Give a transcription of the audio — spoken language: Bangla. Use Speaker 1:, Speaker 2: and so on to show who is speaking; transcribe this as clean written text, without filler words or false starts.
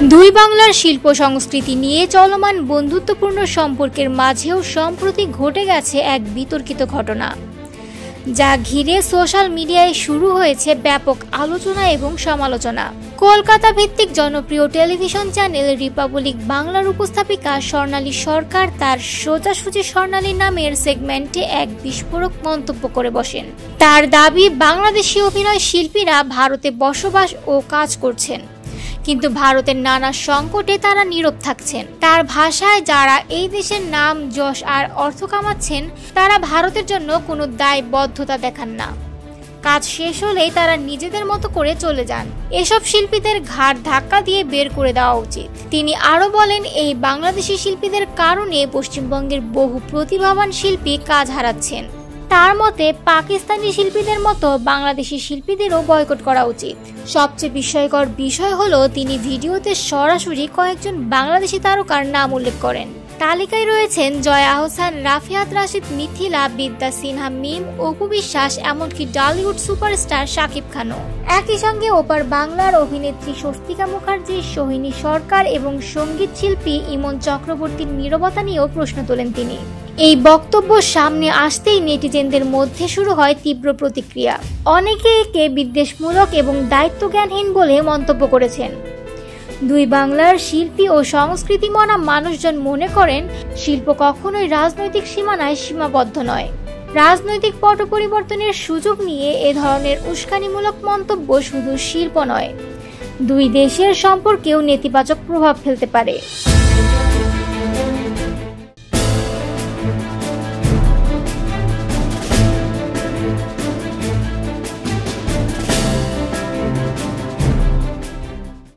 Speaker 1: দুই বাংলার শিল্প সংস্কৃতি নিয়ে চলমান বন্ধুত্বপূর্ণ সম্পর্কের মাঝেও সম্প্রতি ঘটে গেছে এক বিতর্কিত ঘটনা, যা ঘিরে সোশ্যাল মিডিয়ায় শুরু হয়েছে ব্যাপক আলোচনা এবং সমালোচনা। কলকাতা ভিত্তিক জনপ্রিয় টেলিভিশন চ্যানেল রিপাবলিক বাংলার উপস্থাপিকা স্বর্ণালী সরকার তার সোজাসুজি স্বর্ণালী নামের সেগমেন্টে এক বিস্ফোরক মন্তব্য করে বসেন। তার দাবি, বাংলাদেশি অভিনয় শিল্পীরা ভারতে বসবাস ও কাজ করছেন, কিন্তু ভারতের নানা সংকটে তারা নীরব থাকছেন। তার ভাষায়, যারা এই দেশের নাম, যশ আর অর্থ কামাচ্ছেন, তারা ভারতের জন্য কোনো দায়বদ্ধতা দেখান না। কাজ শেষ হলেই তারা নিজেদের মতো করে চলে যান। এসব শিল্পীদের ঘাড় ধাক্কা দিয়ে বের করে দেওয়া উচিত। তিনি আরো বলেন, এই বাংলাদেশি শিল্পীদের কারণে পশ্চিমবঙ্গের বহু প্রতিভাবান শিল্পী কাজ হারাচ্ছেন। তার মতে, পাকিস্তানি শিল্পীদের মতো বাংলাদেশি শিল্পীদেরও বয়কট করা উচিত। সবচেয়ে বিস্ময়কর বিষয় হলো, তিনি ভিডিওতে সরাসরি কয়েকজন বাংলাদেশি তারকার নাম উল্লেখ করেন। তালিকায় রয়েছেন জয়া আহসান, রাফিয়াত রাশিদ, মিথিলা, বিদ্যা সিনহা, মিম, অপু বিশ্বাস, এমনকি টলিউড সুপারস্টার শাকিব খানও। একই সঙ্গে ওপার বাংলার অভিনেত্রী স্বস্তিকা মুখার্জি, সোহিনী সরকার এবং সঙ্গীত শিল্পী ইমন চক্রবর্তীর নীরবতা নিয়েও প্রশ্ন তোলেন তিনি। এই বক্তব্য সামনে আসতেই নেটিজেনদের মধ্যে শুরু হয় তীব্র প্রতিক্রিয়া। অনেকে একে বিদ্বেষমূলক এবং দায়িত্বজ্ঞানহীন বলে মন্তব্য করেছেন। দুই বাংলার শিল্পী ও সংস্কৃতি মনা মানুষজন মনে করেন, শিল্প কখনোই রাজনৈতিক সীমানায় সীমাবদ্ধ নয়। রাজনৈতিক পট পরিবর্তনের সুযোগ নিয়ে এ ধরনের উস্কানিমূলক মন্তব্য শুধু শিল্প নয়, দুই দেশের সম্পর্কেও নেতিবাচক প্রভাব ফেলতে পারে।